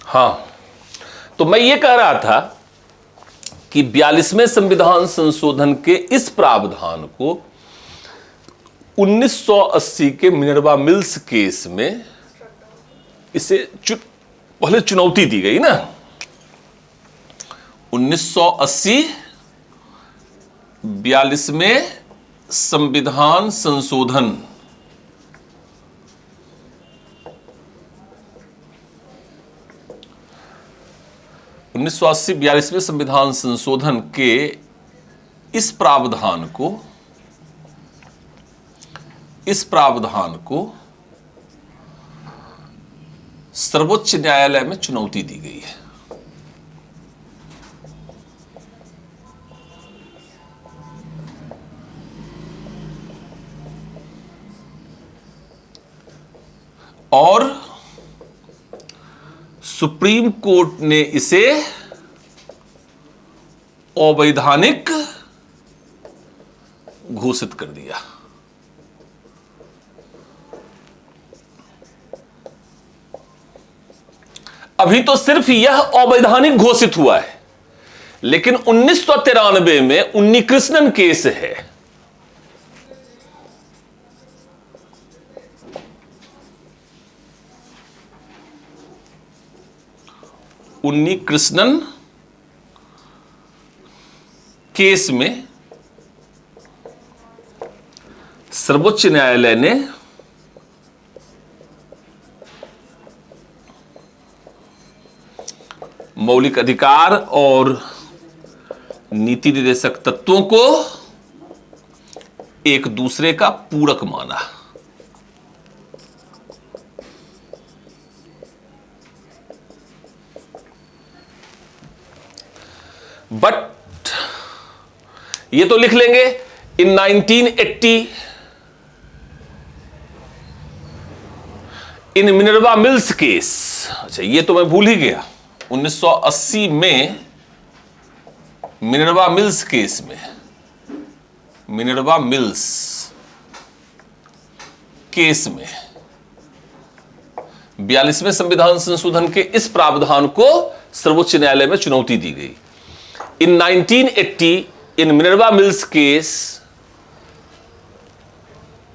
हाँ, तो मैं ये कह रहा था कि 42वें संविधान संशोधन के इस प्रावधान को 1980 के मिनर्वा मिल्स केस में इसे पहले चुनौती दी गई ना। 1980 42वें संविधान संशोधन उन्नीस सौ 42वें संविधान संशोधन के इस प्रावधान को सर्वोच्च न्यायालय में चुनौती दी गई है। और सुप्रीम कोर्ट ने इसे अवैधानिक घोषित कर दिया। अभी तो सिर्फ यह अवैधानिक घोषित हुआ है, लेकिन 1993 में उन्नीकृष्णन केस है। उन्नीकृष्णन केस में सर्वोच्च न्यायालय ने मौलिक अधिकार और नीति निर्देशक तत्वों को एक दूसरे का पूरक माना। बट ये तो लिख लेंगे इन 1980 इन मिनर्वा मिल्स केस। अच्छा, ये तो मैं भूल ही गया। 1980 में मिनर्वा मिल्स केस में, मिनर्वा मिल्स केस में 42वें संविधान संशोधन के इस प्रावधान को सर्वोच्च न्यायालय में चुनौती दी गई। In 1980, in Minerva Mills case,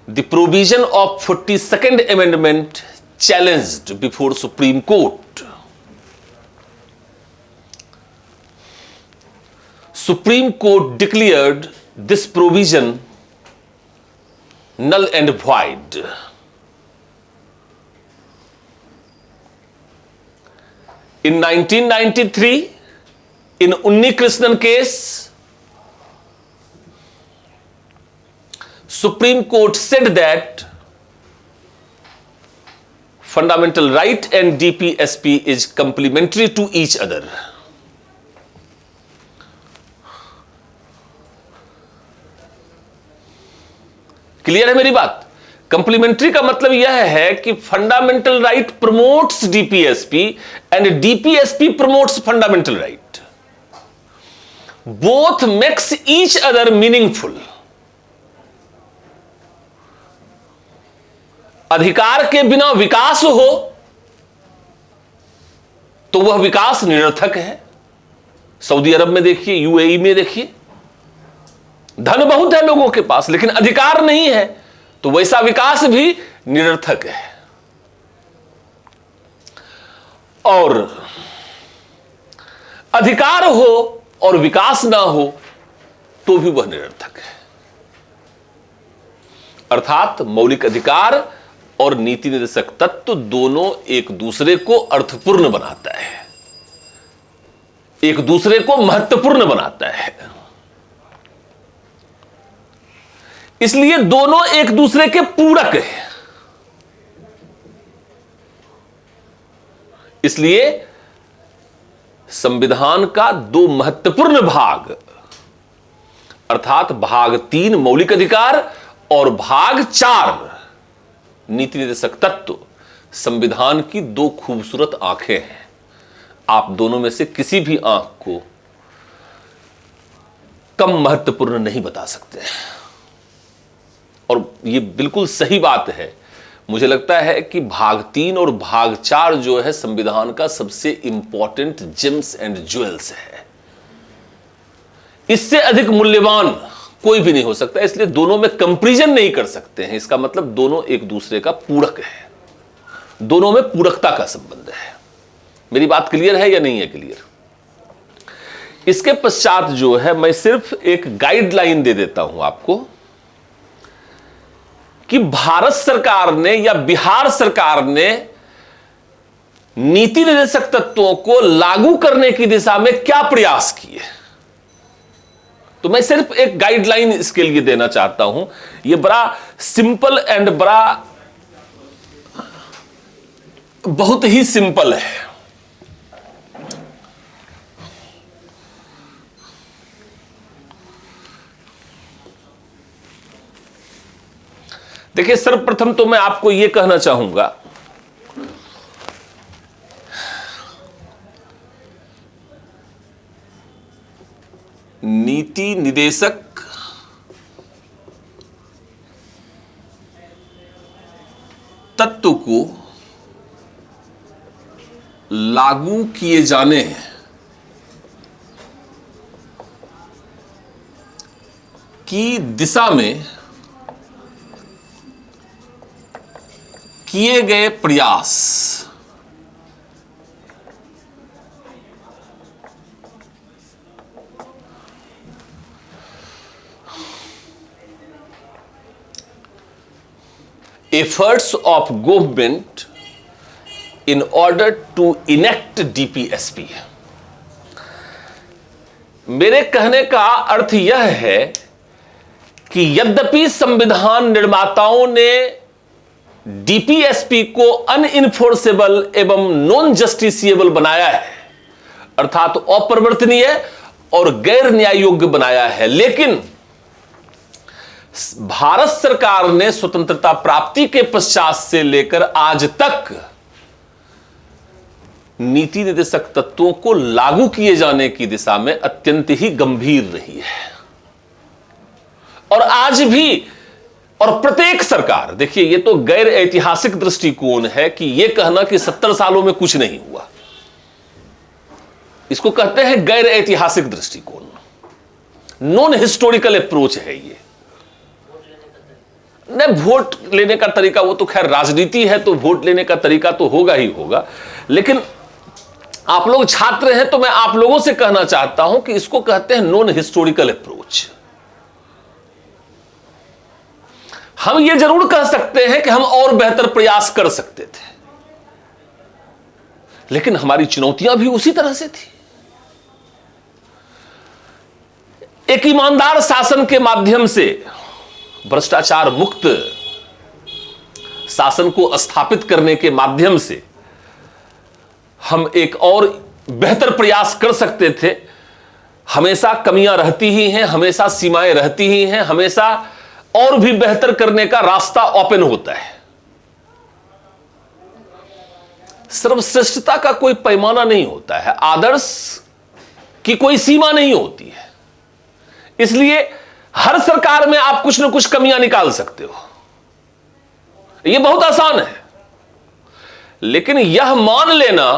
the provision of 42nd Amendment challenged before Supreme Court. Supreme Court declared this provision null and void. In 1993, in Unnikrishnan case, Supreme Court said that fundamental right and DPSP is complementary to each other. Clear है मेरी बात? Complementary का मतलब यह है कि fundamental right promotes DPSP and DPSP promotes fundamental right. Both makes each other meaningful. अधिकार के बिना विकास हो तो वह विकास निरर्थक है। सऊदी अरब में देखिए, यूएई में देखिए, धन बहुत है लोगों के पास लेकिन अधिकार नहीं है, तो वैसा विकास भी निरर्थक है। और अधिकार हो और विकास ना हो तो भी वह निरर्थक है। अर्थात मौलिक अधिकार और नीति निर्देशक तत्व दोनों एक दूसरे को अर्थपूर्ण बनाता है, एक दूसरे को महत्वपूर्ण बनाता है। इसलिए दोनों एक दूसरे के पूरक हैं। इसलिए संविधान का दो महत्वपूर्ण भाग अर्थात भाग 3 मौलिक अधिकार और भाग 4 नीति निर्देशक तत्व संविधान की दो खूबसूरत आंखें हैं। आप दोनों में से किसी भी आंख को कम महत्वपूर्ण नहीं बता सकते। और यह बिल्कुल सही बात है। मुझे लगता है कि भाग 3 और भाग 4 जो है संविधान का सबसे इंपॉर्टेंट जेम्स एंड ज्वेल्स है। इससे अधिक मूल्यवान कोई भी नहीं हो सकता, इसलिए दोनों में कंपैरिजन नहीं कर सकते हैं। इसका मतलब दोनों एक दूसरे का पूरक है, दोनों में पूरकता का संबंध है। मेरी बात क्लियर है या नहीं है क्लियर? इसके पश्चात जो है मैं सिर्फ एक गाइडलाइन दे देता हूं आपको कि भारत सरकार ने या बिहार सरकार ने नीति निर्देशक तत्वों को लागू करने की दिशा में क्या प्रयास किए। तो मैं सिर्फ एक गाइडलाइन इसके लिए देना चाहता हूं। यह बड़ा सिंपल एंड बड़ा बहुत ही सिंपल है। देखिए, सर्वप्रथम तो मैं आपको यह कहना चाहूंगा नीति निदेशक तत्व को लागू किए जाने की दिशा में किए गए प्रयास efforts of government in order to enact DPSP। मेरे कहने का अर्थ यह है कि यद्यपि संविधान निर्माताओं ने डीपीएसपी को अनइनफोर्सेबल एवं नॉन जस्टिसिएबल बनाया है, अर्थात अपरिवर्तनीय और गैर न्याय योग्य बनाया है, लेकिन भारत सरकार ने स्वतंत्रता प्राप्ति के पश्चात से लेकर आज तक नीति निर्देशक तत्वों को लागू किए जाने की दिशा में अत्यंत ही गंभीर रही है। और आज भी, और प्रत्येक सरकार, देखिए ये तो गैर ऐतिहासिक दृष्टिकोण है कि यह कहना कि 70 सालों में कुछ नहीं हुआ, इसको कहते हैं गैर ऐतिहासिक दृष्टिकोण, नॉन हिस्टोरिकल अप्रोच है ये। न वोट लेने का तरीका, वो तो खैर राजनीति है तो वोट लेने का तरीका तो होगा ही होगा, लेकिन आप लोग छात्र हैं तो मैं आप लोगों से कहना चाहता हूं कि इसको कहते हैं नॉन हिस्टोरिकल अप्रोच। हम ये जरूर कह सकते हैं कि हम और बेहतर प्रयास कर सकते थे, लेकिन हमारी चुनौतियां भी उसी तरह से थी। एक ईमानदार शासन के माध्यम से, भ्रष्टाचार मुक्त शासन को स्थापित करने के माध्यम से हम एक और बेहतर प्रयास कर सकते थे। हमेशा कमियां रहती ही हैं, हमेशा सीमाएं रहती ही हैं, हमेशा और भी बेहतर करने का रास्ता ओपन होता है। सर्वश्रेष्ठता का कोई पैमाना नहीं होता है, आदर्श की कोई सीमा नहीं होती है, इसलिए हर सरकार में आप कुछ ना कुछ कमियां निकाल सकते हो, यह बहुत आसान है। लेकिन यह मान लेना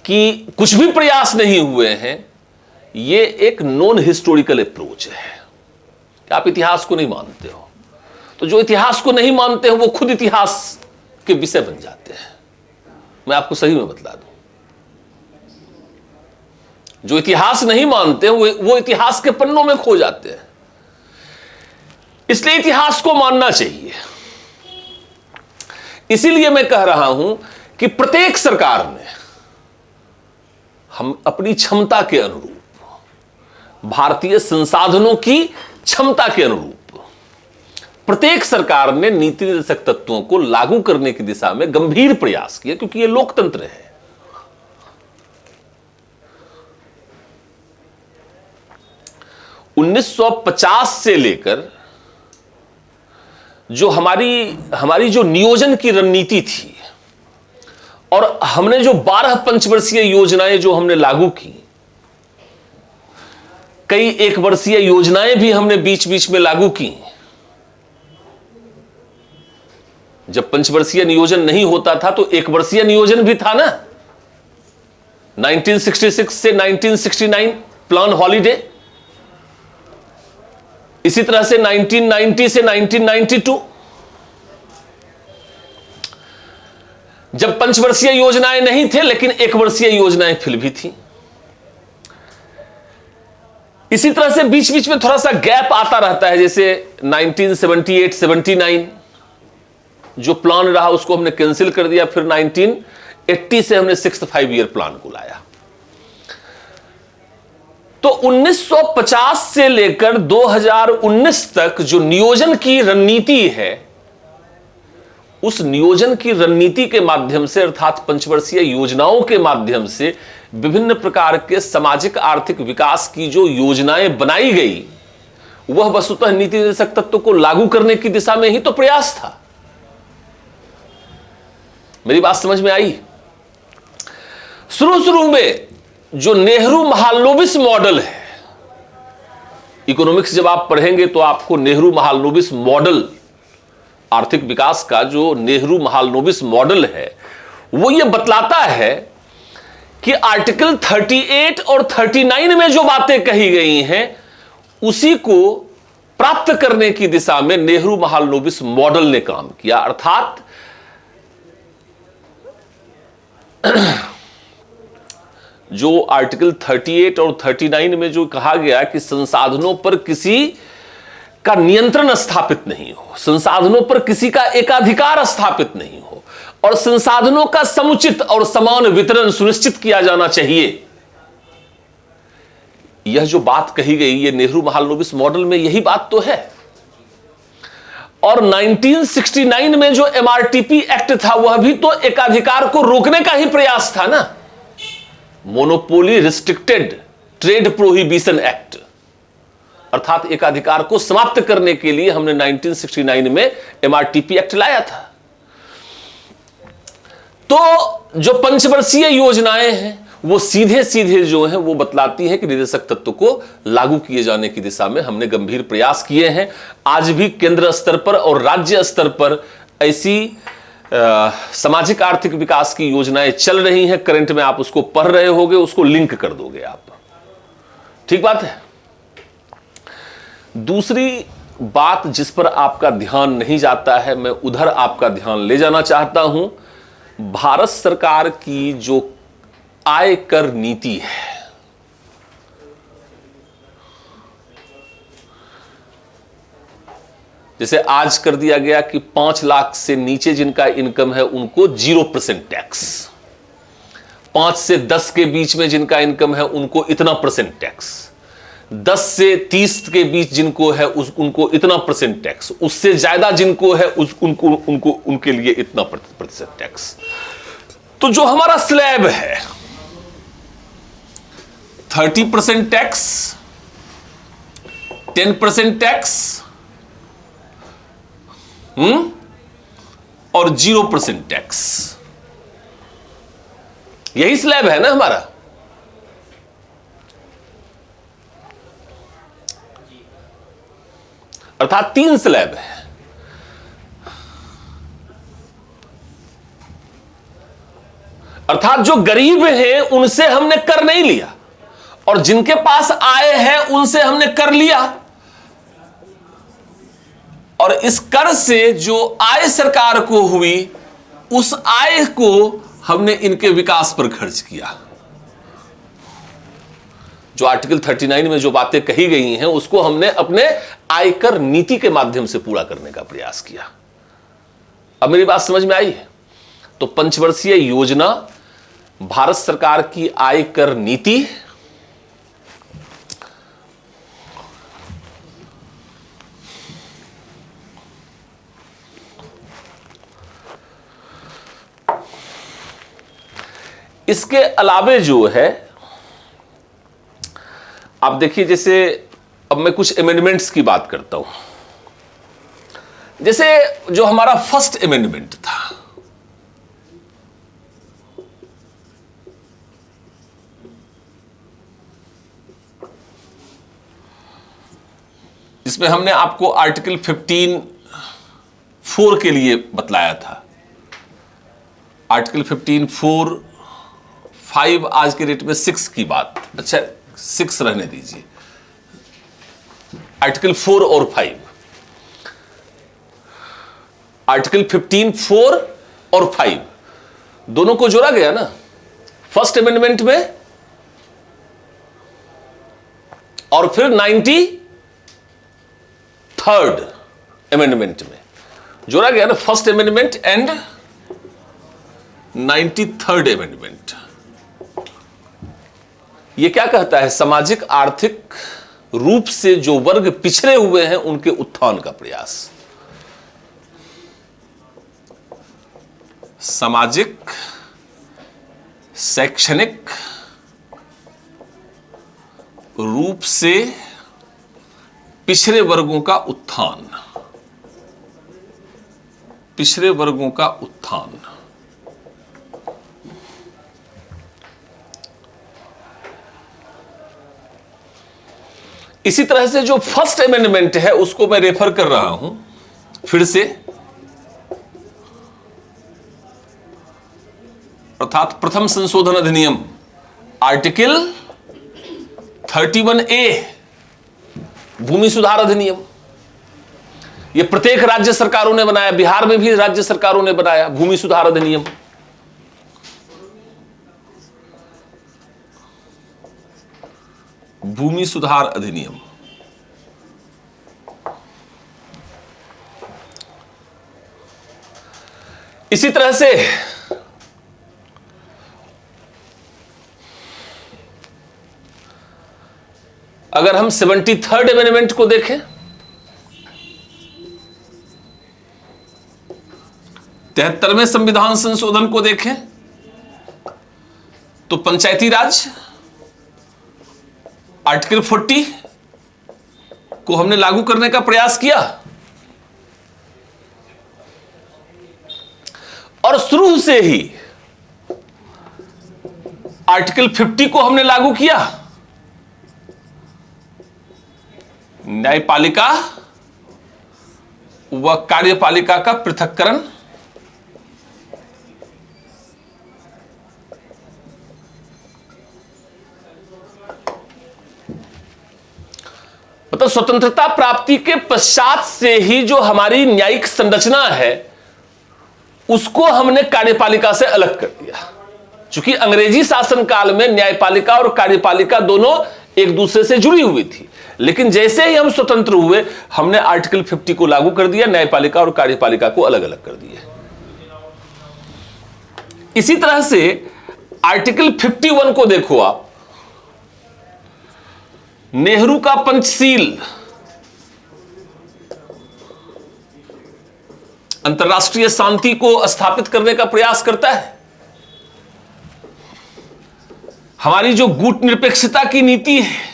कि कुछ भी प्रयास नहीं हुए हैं, यह एक नॉन हिस्टोरिकल अप्रोच है। आप इतिहास को नहीं मानते हो, तो जो इतिहास को नहीं मानते हो वो खुद इतिहास के विषय बन जाते हैं। मैं आपको सही में बतला दूं, जो इतिहास नहीं मानते वो इतिहास के पन्नों में खो जाते हैं। इसलिए इतिहास को मानना चाहिए। इसीलिए मैं कह रहा हूं कि प्रत्येक सरकार ने हम अपनी क्षमता के अनुरूप, भारतीय संसाधनों की क्षमता के अनुरूप, प्रत्येक सरकार ने नीति निर्देशक तत्वों को लागू करने की दिशा में गंभीर प्रयास किया, क्योंकि यह लोकतंत्र है। 1950 से लेकर जो हमारी जो नियोजन की रणनीति थी, और हमने जो 12 पंचवर्षीय योजनाएं जो हमने लागू की, कई 1 वर्षीय योजनाएं भी हमने बीच बीच में लागू की, जब पंचवर्षीय नियोजन नहीं होता था तो एक वर्षीय नियोजन भी था ना, 1966 से 1969 प्लान हॉलिडे, इसी तरह से 1990 से 1992 जब पंचवर्षीय योजनाएं नहीं थे लेकिन एक वर्षीय योजनाएं फिर भी थी। इसी तरह से बीच बीच में थोड़ा सा गैप आता रहता है, जैसे 1978-79 जो प्लान रहा उसको हमने कैंसिल कर दिया, फिर 1980 से हमने 6th 5 ईयर प्लान को लाया। तो 1950 से लेकर 2019 तक जो नियोजन की रणनीति है, उस नियोजन की रणनीति के माध्यम से अर्थात पंचवर्षीय योजनाओं के माध्यम से विभिन्न प्रकार के सामाजिक आर्थिक विकास की जो योजनाएं बनाई गई, वह वस्तुतः नीति निर्देशक तत्व को लागू करने की दिशा में ही तो प्रयास था। मेरी बात समझ में आई? शुरू में जो नेहरू महालनोबिस मॉडल है, इकोनॉमिक्स जब आप पढ़ेंगे तो आपको नेहरू महालनोबिस मॉडल, आर्थिक विकास का जो नेहरू महालनोबिस मॉडल है, वो ये बतलाता है कि आर्टिकल 38 और 39 में जो बातें कही गई हैं उसी को प्राप्त करने की दिशा में नेहरू महालनोबिस मॉडल ने काम किया। अर्थात जो आर्टिकल 38 और 39 में जो कहा गया कि संसाधनों पर किसी का नियंत्रण स्थापित नहीं हो, संसाधनों पर किसी का एकाधिकार स्थापित नहीं हो और संसाधनों का समुचित और समान वितरण सुनिश्चित किया जाना चाहिए, यह जो बात कही गई ये नेहरू महालनोबिस मॉडल में यही बात तो है। और 1969 में जो एमआरटीपी एक्ट था वह भी तो एकाधिकार को रोकने का ही प्रयास था ना, monopoly restricted trade prohibition act, अर्थात एकाधिकार को समाप्त करने के लिए हमने 1969 में एमआरटीपी एक्ट लाया था। तो जो पंचवर्षीय योजनाएं हैं वो सीधे सीधे जो हैं वो बतलाती हैं कि निर्देशक तत्व को लागू किए जाने की दिशा में हमने गंभीर प्रयास किए हैं। आज भी केंद्र स्तर पर और राज्य स्तर पर ऐसी सामाजिक आर्थिक विकास की योजनाएं चल रही हैं। करंट में आप उसको पढ़ रहे होगे, उसको लिंक कर दोगे आप, ठीक बात है। दूसरी बात जिस पर आपका ध्यान नहीं जाता है, मैं उधर आपका ध्यान ले जाना चाहता हूं। भारत सरकार की जो आयकर नीति है, जैसे आज कर दिया गया कि 5 लाख से नीचे जिनका इनकम है उनको 0% टैक्स, 5 से 10 के बीच में जिनका इनकम है उनको इतना % टैक्स, 10 से 30 के बीच जिनको है उनको इतना % टैक्स, उससे ज्यादा जिनको है उनके लिए इतना % टैक्स। तो जो हमारा स्लैब है 30% टैक्स, 10% टैक्स और 0% टैक्स, यही स्लैब है ना हमारा। अर्थात 3 स्लैब है। अर्थात जो गरीब हैं उनसे हमने कर नहीं लिया और जिनके पास आय है उनसे हमने कर लिया, और इस कर से जो आय सरकार को हुई उस आय को हमने इनके विकास पर खर्च किया। जो आर्टिकल 39 में जो बातें कही गई हैं उसको हमने अपने आयकर नीति के माध्यम से पूरा करने का प्रयास किया। अब मेरी बात समझ में आई है? तो पंचवर्षीय योजना, भारत सरकार की आयकर नीति, इसके अलावे जो है आप देखिए, जैसे अब मैं कुछ अमेंडमेंट्स की बात करता हूं। जैसे जो हमारा फर्स्ट अमेंडमेंट था, जिसमें हमने आपको आर्टिकल 15, 15(4) के लिए बतलाया था। आर्टिकल 15(4)(5) आज के डेट में 6 की बात, अच्छा 6 रहने दीजिए, आर्टिकल 4 और 5, आर्टिकल 15(4) और 5 दोनों को जोड़ा गया ना फर्स्ट अमेंडमेंट में, और फिर 93rd अमेंडमेंट में जोड़ा गया ना, first amendment and 93rd amendment. यह क्या कहता है? सामाजिक आर्थिक रूप से जो वर्ग पिछड़े हुए हैं उनके उत्थान का प्रयास। सामाजिक, शैक्षणिक रूप से पिछड़े वर्गों का उत्थान, पिछड़े वर्गों का उत्थान। इसी तरह से जो फर्स्ट अमेंडमेंट है उसको मैं रेफर कर रहा हूं फिर से, अर्थात प्रथम संशोधन अधिनियम आर्टिकल 31A भूमि सुधार अधिनियम। यह प्रत्येक राज्य सरकारों ने बनाया, बिहार में भी राज्य सरकारों ने बनाया भूमि सुधार अधिनियम। भूमि सुधार अधिनियम इसी तरह से अगर हम 73rd अमेंडमेंट को देखें, 73वें संविधान संशोधन को देखें, तो पंचायती राज आर्टिकल 40 को हमने लागू करने का प्रयास किया, और शुरू से ही आर्टिकल 50 को हमने लागू किया। न्यायपालिका व कार्यपालिका का पृथक्करण, मतलब स्वतंत्रता प्राप्ति के पश्चात से ही जो हमारी न्यायिक संरचना है उसको हमने कार्यपालिका से अलग कर दिया। चूंकि अंग्रेजी शासन काल में न्यायपालिका और कार्यपालिका दोनों एक दूसरे से जुड़ी हुई थी, लेकिन जैसे ही हम स्वतंत्र हुए हमने आर्टिकल 50 को लागू कर दिया, न्यायपालिका और कार्यपालिका को अलग अलग कर दिया। इसी तरह से आर्टिकल 51 को देखो आप, नेहरू का पंचशील अंतर्राष्ट्रीय शांति को स्थापित करने का प्रयास करता है। हमारी जो गुट निरपेक्षता की नीति है,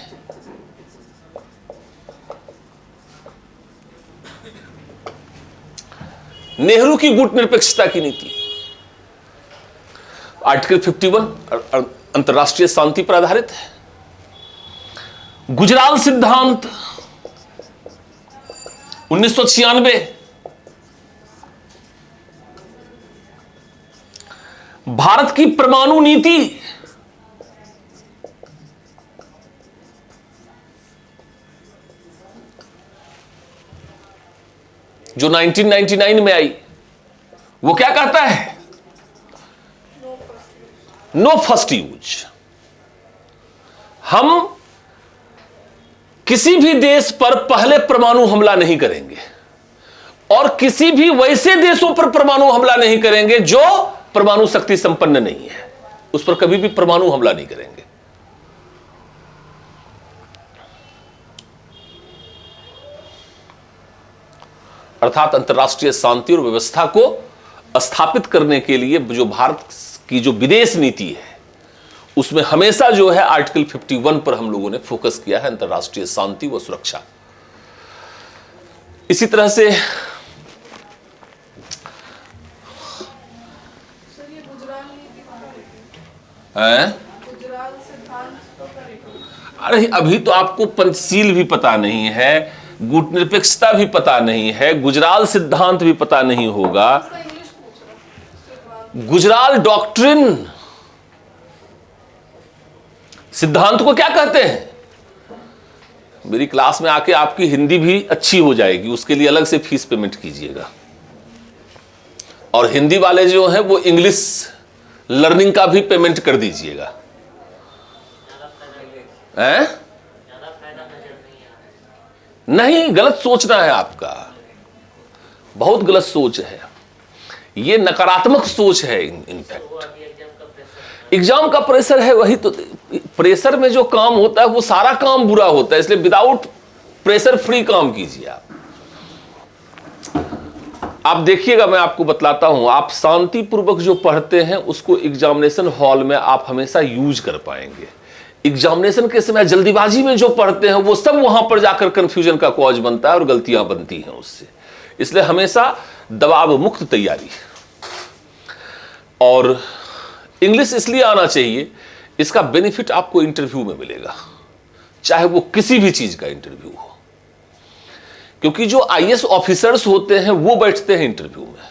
नेहरू की गुट निरपेक्षता की नीति, आर्टिकल 51 अंतर्राष्ट्रीय शांति पर आधारित है। गुजराल सिद्धांत 1996, भारत की परमाणु नीति जो 1999 में आई, वो क्या कहता है? No first use. हम किसी भी देश पर पहले परमाणु हमला नहीं करेंगे और किसी भी वैसे देशों पर परमाणु हमला नहीं करेंगे जो परमाणु शक्ति संपन्न नहीं है, उस पर कभी भी परमाणु हमला नहीं करेंगे। अर्थात अंतर्राष्ट्रीय शांति और व्यवस्था को स्थापित करने के लिए जो भारत की जो विदेश नीति है उसमें हमेशा जो है आर्टिकल 51 पर हम लोगों ने फोकस किया है, अंतर्राष्ट्रीय शांति व सुरक्षा। इसी तरह से अरे अभी तो आपको पंचशील भी पता नहीं है, गुटनिरपेक्षता भी पता नहीं है, गुजराल सिद्धांत भी पता नहीं होगा, गुजराल डॉक्ट्रिन सिद्धांत को क्या कहते हैं। मेरी क्लास में आके आपकी हिंदी भी अच्छी हो जाएगी, उसके लिए अलग से फीस पेमेंट कीजिएगा। और हिंदी वाले जो हैं वो इंग्लिश लर्निंग का भी पेमेंट कर दीजिएगा। हैं? नहीं, गलत सोचना है आपका, बहुत गलत सोच है, ये नकारात्मक सोच है। इनफैक्ट एग्जाम का प्रेशर है, वही तो प्रेशर में जो काम होता है वो सारा काम बुरा होता है, इसलिए विदाउट प्रेशर फ्री काम कीजिए। आप देखिएगा, मैं आपको बतलाता हूं, आप शांतिपूर्वक जो पढ़ते हैं उसको एग्जामिनेशन हॉल में आप हमेशा यूज कर पाएंगे। एग्जामिनेशन के समय जल्दीबाजी में जो पढ़ते हैं वो सब वहां पर जाकर कंफ्यूजन का कॉज बनता है और गलतियां बनती हैं उससे। इसलिए हमेशा दबाव मुक्त तैयारी। और इंग्लिश इसलिए आना चाहिए, इसका बेनिफिट आपको इंटरव्यू में मिलेगा, चाहे वो किसी भी चीज का इंटरव्यू हो। क्योंकि जो आईएएस ऑफिसर्स होते हैं वो बैठते हैं इंटरव्यू में,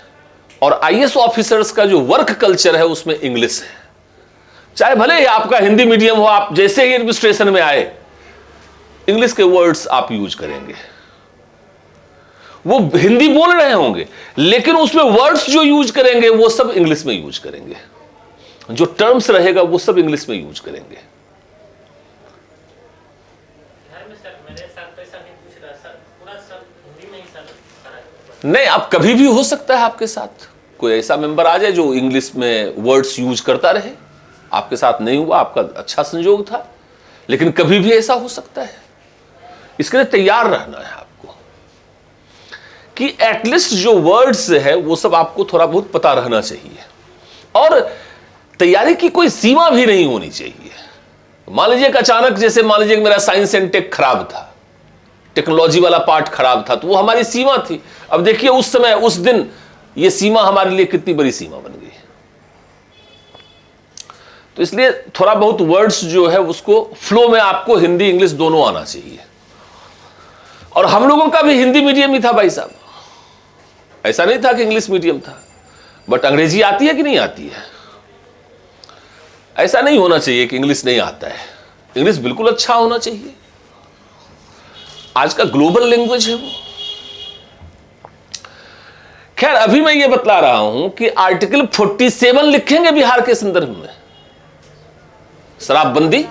और आईएएस ऑफिसर्स का जो वर्क कल्चर है उसमें इंग्लिश है। चाहे भले ही आपका हिंदी मीडियम हो, आप जैसे ही एडमिनिस्ट्रेशन में आए इंग्लिश के वर्ड्स आप यूज करेंगे। वो हिंदी बोल रहे होंगे लेकिन उसमें वर्ड्स जो यूज करेंगे वो सब इंग्लिश में यूज करेंगे, जो टर्म्स रहेगा वो सब इंग्लिश में यूज करेंगे। नहीं, आप कभी भी हो सकता है आपके साथ कोई ऐसा मेंबर आ जाए जो इंग्लिश में वर्ड्स यूज करता रहे। आपके साथ नहीं हुआ, आपका अच्छा संजोग था, लेकिन कभी भी ऐसा हो सकता है। इसके लिए तैयार रहना है आपको कि एटलीस्ट जो वर्ड्स है वो सब आपको थोड़ा बहुत पता रहना चाहिए, और तैयारी की कोई सीमा भी नहीं होनी चाहिए। मान लीजिए कि अचानक, जैसे मान लीजिए कि मेरा साइंस एंड टेक खराब था, टेक्नोलॉजी वाला पार्ट खराब था, तो वो हमारी सीमा थी। अब देखिए उस समय, उस दिन ये सीमा हमारे लिए कितनी बड़ी सीमा बन गई। तो इसलिए थोड़ा बहुत वर्ड्स जो है उसको फ्लो में आपको हिंदी इंग्लिश दोनों आना चाहिए। और हम लोगों का भी हिंदी मीडियम ही था भाई साहब, ऐसा नहीं था कि इंग्लिश मीडियम था। बट अंग्रेजी आती है कि नहीं आती है? ऐसा नहीं होना चाहिए कि इंग्लिश नहीं आता है, इंग्लिश बिल्कुल अच्छा होना चाहिए। आज का ग्लोबल लैंग्वेज है वो। खैर, अभी मैं ये बतला रहा हूं कि आर्टिकल 47 लिखेंगे बिहार के संदर्भ में, शराबबंदी।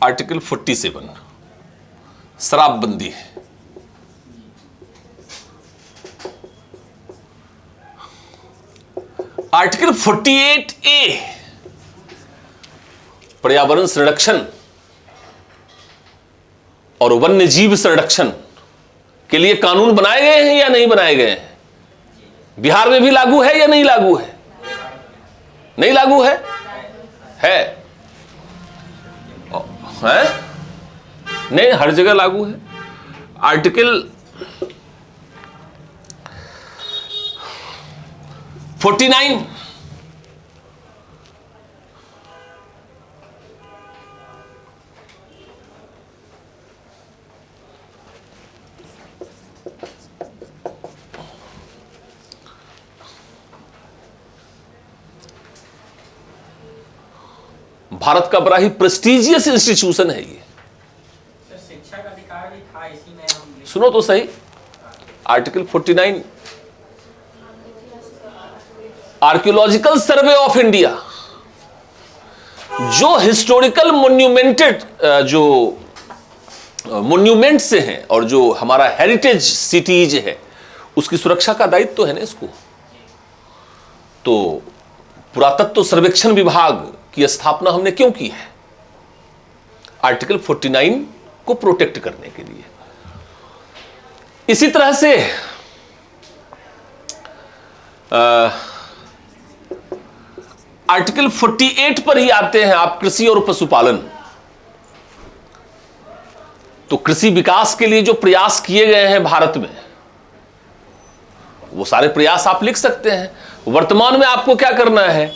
आर्टिकल 47 शराबबंदी है। आर्टिकल 48A पर्यावरण संरक्षण और वन्य जीव संरक्षण के लिए कानून बनाए गए हैं या नहीं बनाए गए हैं? बिहार में भी लागू है या नहीं लागू है? नहीं लागू है? है? नहीं, हर जगह लागू है। आर्टिकल 49 भारत का बड़ा ही प्रेस्टिजियस इंस्टीट्यूशन है ये। शिक्षा का अधिकार भी था इसी में। सुनो तो सही, article 49 archaeological survey of India, जो हिस्टोरिकल मोन्यूमेंटेड जो मोन्यूमेंट से हैं और जो हमारा हेरिटेज सिटीज है उसकी सुरक्षा का दायित्व तो है ना इसको। तो पुरातत्व सर्वेक्षण विभाग की स्थापना हमने क्यों की है? आर्टिकल 49 को प्रोटेक्ट करने के लिए। इसी तरह से आर्टिकल 48 पर ही आते हैं आप, कृषि और पशुपालन। तो कृषि विकास के लिए जो प्रयास किए गए हैं भारत में, वो सारे प्रयास आप लिख सकते हैं। वर्तमान में आपको क्या करना है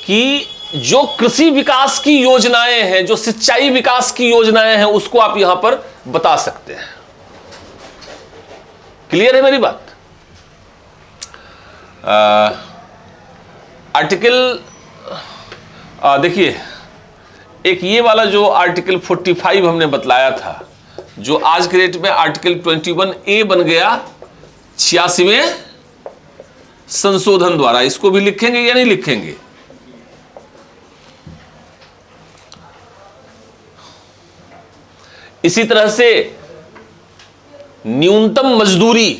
कि जो कृषि विकास की योजनाएं हैं, जो सिंचाई विकास की योजनाएं हैं, उसको आप यहां पर बता सकते हैं। क्लियर है मेरी बात? आर्टिकल देखिए, एक ये वाला जो आर्टिकल 45 हमने बतलाया था, जो आज के डेट में आर्टिकल 21A बन गया 86वें संशोधन द्वारा, इसको भी लिखेंगे या नहीं लिखेंगे? इसी तरह से न्यूनतम मजदूरी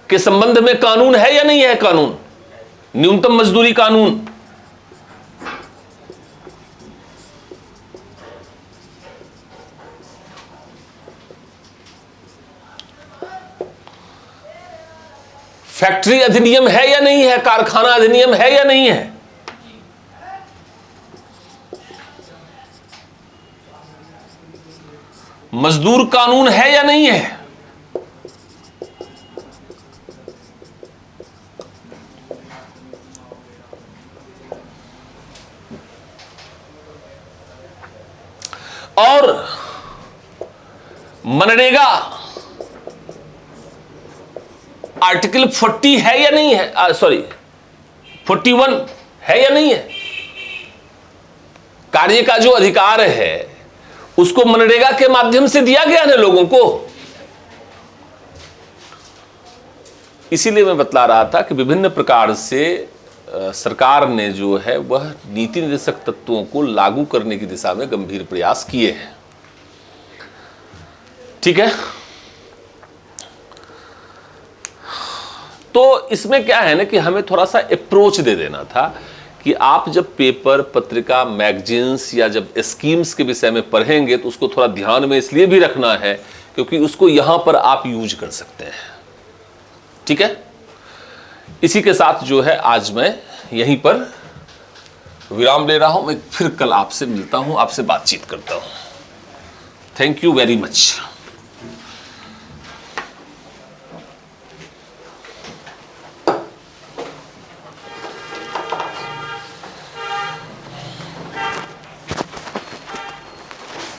के संबंध में कानून है या नहीं है? कानून, न्यूनतम मजदूरी कानून, फैक्ट्री अधिनियम है या नहीं है? कारखाना अधिनियम है या नहीं है? मजदूर कानून है या नहीं है? और मनरेगा आर्टिकल 40 है या नहीं है? सॉरी 41 है या नहीं है? कार्य का जो अधिकार है उसको मनरेगा के माध्यम से दिया गया है लोगों को। इसीलिए मैं बतला रहा था कि विभिन्न प्रकार से सरकार ने जो है वह नीति निर्देशक तत्वों को लागू करने की दिशा में गंभीर प्रयास किए हैं। ठीक है, तो इसमें क्या है ना कि हमें थोड़ा सा अप्रोच दे देना था कि आप जब पेपर, पत्रिका, मैगजीन्स या जब स्कीम्स के विषय में पढ़ेंगे तो उसको थोड़ा ध्यान में इसलिए भी रखना है क्योंकि उसको यहां पर आप यूज कर सकते हैं। ठीक है, इसी के साथ जो है आज मैं यहीं पर विराम ले रहा हूं। मैं फिर कल आपसे मिलता हूं, आपसे बातचीत करता हूं। Thank you very much.